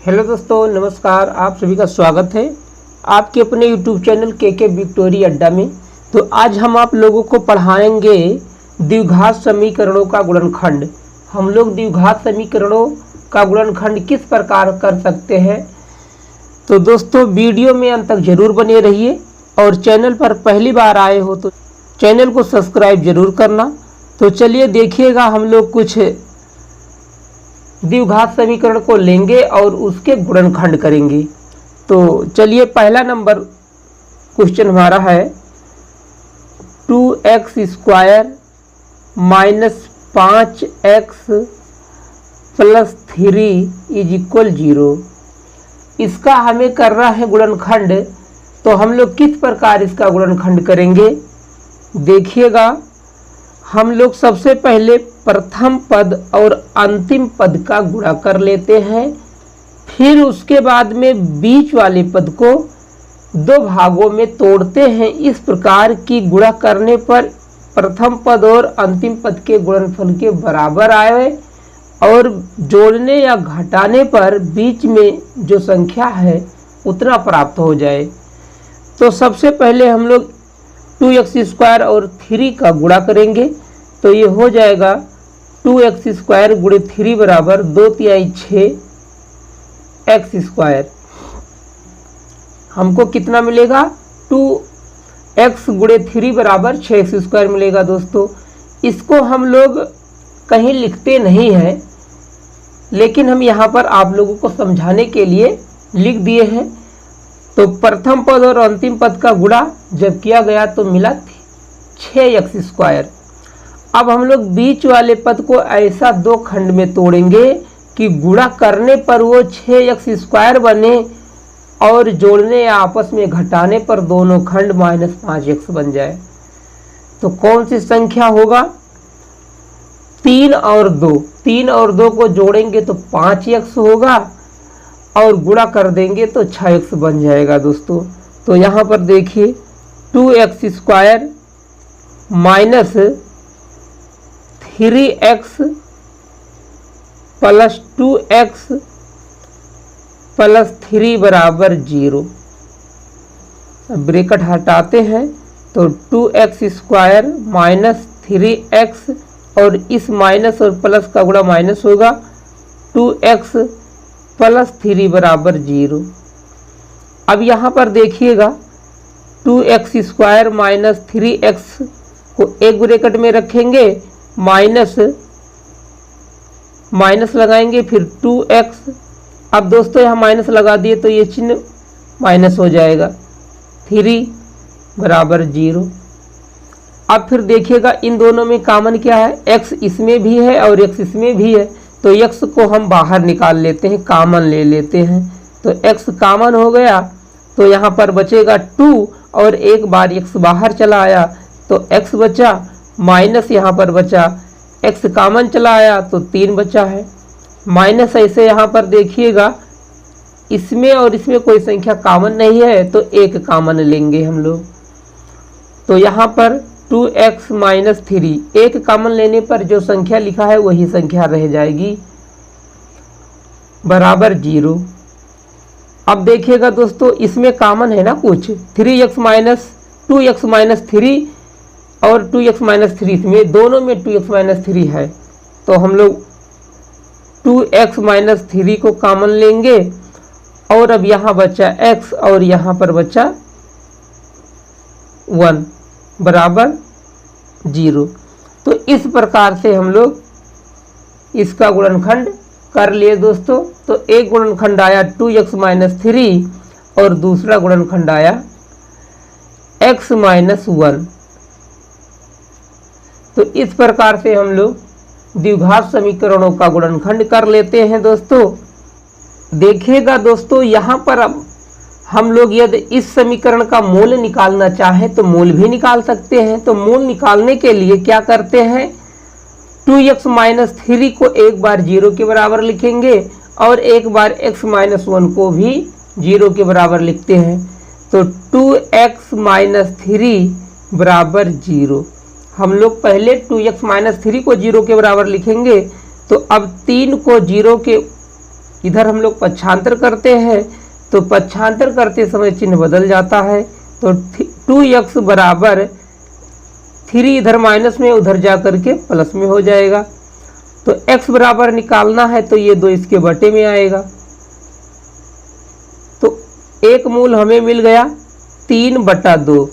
Hello दोस्तों, नमस्कार। आप सभी का स्वागत है आपके अपने YouTube चैनल के विक्टोरी अड्डा में। तो आज हम आप लोगों को पढ़ाएंगे द्विघात समीकरणों का गुणनखंड। हम लोग द्विघात समीकरणों का गुणनखंड किस प्रकार कर सकते हैं। तो दोस्तों वीडियो में अंत तक जरूर बने रहिए और चैनल पर पहली बार आए हो तो चैनल को सब्सक्राइब जरूर करना। तो चलिए देखिएगा, हम लोग कुछ द्विघात समीकरण को लेंगे और उसके गुणनखंड करेंगे। तो चलिए पहला नंबर क्वेश्चन हमारा है 2x² minus 5x plus 3 is equal 0। इसका हमें करना है गुणनखंड। तो हम लोग किस प्रकार इसका गुणनखंड करेंगे देखिएगा। हम लोग सबसे पहले प्रथम पद और अंतिम पद का गुणा कर लेते हैं, फिर उसके बाद में बीच वाले पद को दो भागों में तोड़ते हैं। इस प्रकार की गुणा करने पर प्रथम पद और अंतिम पद के गुणनफल के बराबर आए और जोड़ने या घटाने पर बीच में जो संख्या है उतना प्राप्त हो जाए। तो सबसे पहले हम लोग 2x² और 3 का गुणा करेंगे। तो ये हो जाएगा 2x² गुणे 3 बराबर 2×3 6x²। हमको कितना मिलेगा? 2x गुणे 3 बराबर 6x² मिलेगा। दोस्तों इसको हम लोग कहीं लिखते नहीं हैं, लेकिन हम यहाँ पर आप लोगों को समझाने के लिए लिख दिए हैं। तो प्रथम पद और अंतिम पद का गुणा जब किया गया तो मिला 6x²। अब हम लोग बीच वाले पद को ऐसा दो खंड में तोड़ेंगे कि गुणा करने पर वो 6x² बने और जोड़ने या आपस में घटाने पर दोनों खंड -5x बन जाए। तो कौन सी संख्या होगा? 3 और 2। 3 और 2 को जोड़ेंगे तो 5x होगा और गुणा कर देंगे तो 6x बन जाएगा। दोस्तों तो यहाँ पर देखिए 2x² minus 3x plus 2x plus 3 बराबर 0। ब्रैकेट हटाते हैं तो 2x² माइनस 3x और इस माइनस और प्लस का गुणा माइनस होगा 2x प्लस 3 बराबर 0। अब यहाँ पर देखिएगा 2x² माइनस 3x को एक ब्रैकेट में रखेंगे, माइनस माइनस लगाएंगे फिर 2x। अब दोस्तों यहाँ माइनस लगा दिए तो ये चिन्ह माइनस हो जाएगा, 3 बराबर 0। अब फिर देखिएगा इन दोनों में कॉमन क्या है? x इसमें भी है और x इसमें भी है। तो x को हम बाहर निकाल लेते हैं, कॉमन ले लेते हैं। तो x कॉमन हो गया तो यहाँ पर बचेगा 2 और एक बार x बाहर चला आया तो x बचा, माइनस यहाँ पर बचा, x कॉमन चला आया तो 3 बचा है, माइनस। ऐसे यहाँ पर देखिएगा इसमें और इसमें कोई संख्या कॉमन नहीं है तो एक कॉमन लेंगे हम लोग। तो यहाँ पर 2x माइनस 3 एक कॉमन लेने पर जो संख्या लिखा है वही संख्या रह जाएगी, बराबर 0। अब देखिएगा दोस्तों इसमें कॉमन है ना कुछ, 3x माइनस 2x माइनस 3 और 2x माइनस 3 में दोनों में 2x माइनस 3 है। तो हम लोग 2x माइनस 3 को कॉमन लेंगे और अब यहाँ बचा x और यहाँ पर बचा 1 बराबर 0। तो इस प्रकार से हम लोग इसका गुणनखंड कर लिए दोस्तों। तो एक गुणनखंड आया 2x माइनस 3 और दूसरा गुणनखंड आया x माइनस 1। तो इस प्रकार से हम लोग द्विघात समीकरणों का गुणनखंड कर लेते हैं। दोस्तों देखिएगा दोस्तों यहाँ पर अब हम लोग यदि इस समीकरण का मूल निकालना चाहें तो मूल भी निकाल सकते हैं। तो मूल निकालने के लिए क्या करते हैं, 2x माइनस 3 को एक बार 0 के बराबर लिखेंगे और एक बार x माइनस 1 को भी 0 के बराबर लिखते हैं। तो 2x माइनस 3 बराबर 0। हम लोग पहले 2x माइनस 3 को 0 के बराबर लिखेंगे। तो अब 3 को 0 के इधर हम लोग पक्षांतर करते हैं तो पक्षांतर करते समय चिन्ह बदल जाता है। तो 2x बराबर 3 इधर माइनस में, उधर जा करके प्लस में हो जाएगा। तो x बराबर निकालना है तो ये 2 इसके बटे में आएगा। तो एक मूल हमें मिल गया 3/2।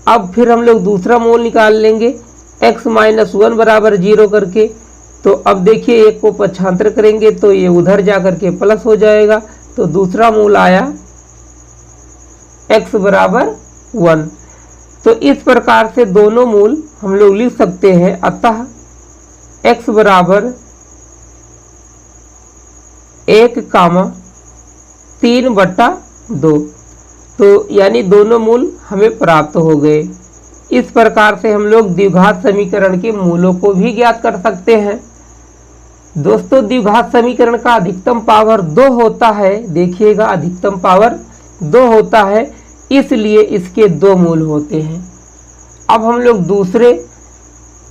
अब फिर हम लोग दूसरा मूल निकाल लेंगे x - 1 बराबर 0 करके। तो अब देखिए एक को पक्षांतर करेंगे तो ये उधर जा करके प्लस हो जाएगा। तो दूसरा मूल आया x बराबर 1। तो इस प्रकार से दोनों मूल हम लोग लिख सकते हैं। अतः x बराबर 1,3/2। तो यानी दोनों मूल हमें प्राप्त हो गए। इस प्रकार से हम लोग द्विघात समीकरण के मूलों को भी ज्ञात कर सकते हैं। दोस्तों द्विघात समीकरण का अधिकतम पावर 2 होता है। देखिएगा अधिकतम पावर 2 होता है, इसलिए इसके 2 मूल होते हैं। अब हम लोग दूसरे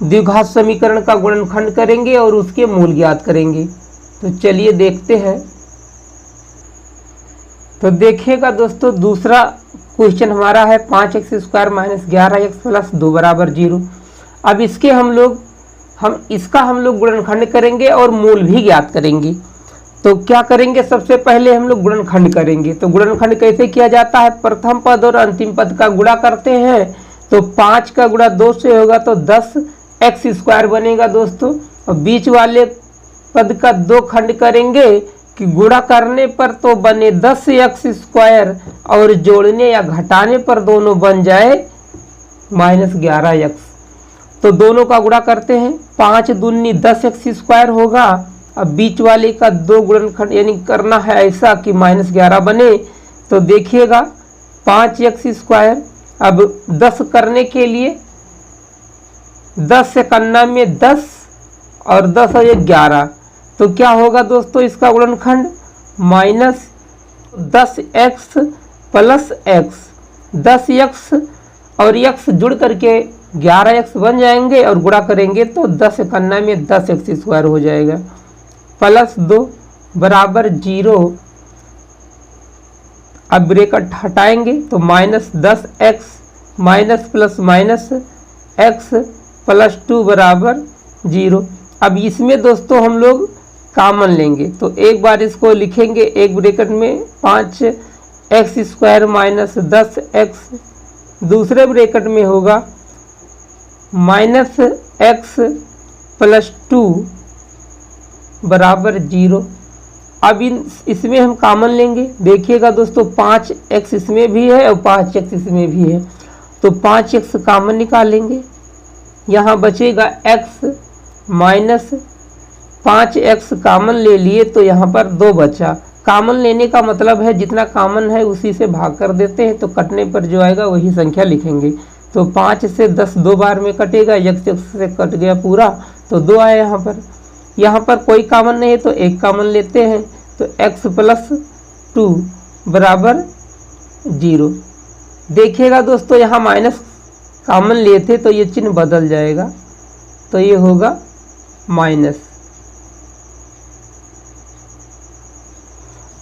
द्विघात समीकरण का गुणनखंड करेंगे और उसके मूल ज्ञात करेंगे। तो चलिए देखते हैं। तो देखिएगा दोस्तों दूसरा क्वेश्चन हमारा है 5x² - 11x + 2 बराबर 0। अब इसके इसका हम लोग गुणनखंड करेंगे और मूल भी ज्ञात करेंगे। तो क्या करेंगे, सबसे पहले हम लोग गुणनखंड करेंगे। तो गुणनखंड कैसे किया जाता है, प्रथम पद और अंतिम पद का गुणा करते हैं। तो 5 का गुणा 2 से होगा तो 10x² बनेगा दोस्तों। और बीच वाले पद का 2 खंड करेंगे कि गुणा करने पर तो बने 10x² और जोड़ने या घटाने पर दोनों बन जाए -11x। तो दोनों का गुणा करते हैं। 5 दूनी 10x² होगा। अब बीच वाले का 2 गुणनखंड यानी करना है ऐसा कि -11 बने। तो देखिएगा 5x²। अब 10 करने के लिए 10 से करना में 10 और 10 और 11। तो क्या होगा दोस्तों इसका गुणनखंड -10x + x। 10x और x जुड़ करके 11x बन जाएंगे और गुणा करेंगे तो 10 से करना में 10x² हो जाएगा +2 बराबर 0। अब ब्रैकेट हटाएंगे तो -10x -+- x +2 बराबर 0। अब इसमें दोस्तों हम लोग कॉमन लेंगे। तो एक बार इसको लिखेंगे एक ब्रैकेट में 5x² - 10x, दूसरे ब्रैकेट में होगा -x +2 बराबर 0। अब इसमें हम कॉमन लेंगे। देखिएगा दोस्तों 5x इसमें भी है और 5x इसमें भी है। तो 5x कॉमन निकालेंगे, यहाँ बचेगा x -5x कॉमन ले लिए तो यहाँ पर 2 बचा। कॉमन लेने का मतलब है जितना कॉमन है उसी से भाग कर देते हैं, तो कटने पर जो आएगा वही संख्या लिखेंगे। तो 5 से 10 2 बार में कटेगा, x से कट गया पूरा तो 2 आया यहाँ पर। यहाँ पर कोई कॉमन नहीं है तो एक कॉमन लेते हैं। तो x +2 बराबर 0। देखिएगा दोस्तों यहाँ माइनस कॉमन लिए थे तो ये चिन्ह बदल जाएगा, तो ये होगा माइनस।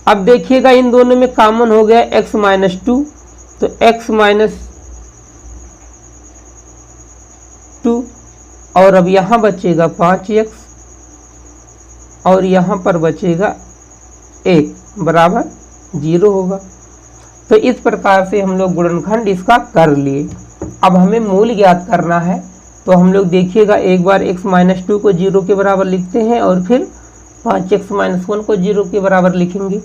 अब देखिएगा इन दोनों में कॉमन हो गया x -2, तो x -2 और अब यहाँ बचेगा 5x और यहाँ पर बचेगा 1 बराबर 0 होगा। तो इस प्रकार से हम लोग गुणनखंड इसका कर लिए। अब हमें मूल ज्ञात करना है। तो हम लोग देखिएगा एक बार x -2 को 0 के बराबर लिखते हैं और फिर 5x - 1 को 0 के बराबर लिखेंगे।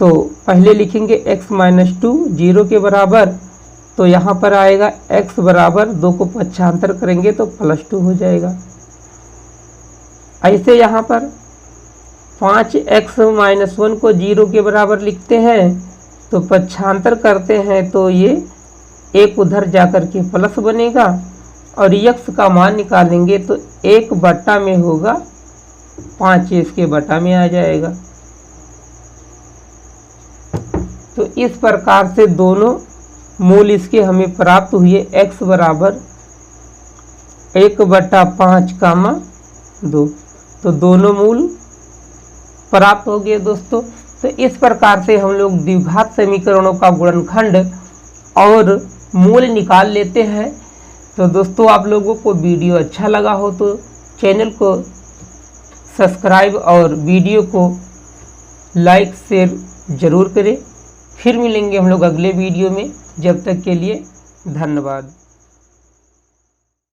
तो पहले लिखेंगे x -2 0 के बराबर, तो यहाँ पर आएगा x बराबर 2 को पक्षांतर करेंगे तो +2 हो जाएगा। ऐसे यहाँ पर 5x - 1 को 0 के बराबर लिखते हैं तो पक्षांतर करते हैं तो ये 1 उधर जाकर के प्लस बनेगा और x का मान निकालेंगे तो 1 बटा में होगा 5, इसके बटा में आ जाएगा। तो इस प्रकार से दोनों मूल इसके हमें प्राप्त हुए। x बराबर 1/5, 2। तो दोनों मूल प्राप्त हो गए दोस्तों। तो इस प्रकार से हम लोग द्विघात समीकरणों का गुणनखंड और मूल निकाल लेते हैं। तो दोस्तों आप लोगों को वीडियो अच्छा लगा हो तो चैनल को सब्सक्राइब और वीडियो को लाइक शेयर ज़रूर करें। फिर मिलेंगे हम लोग अगले वीडियो में, जब तक के लिए धन्यवाद।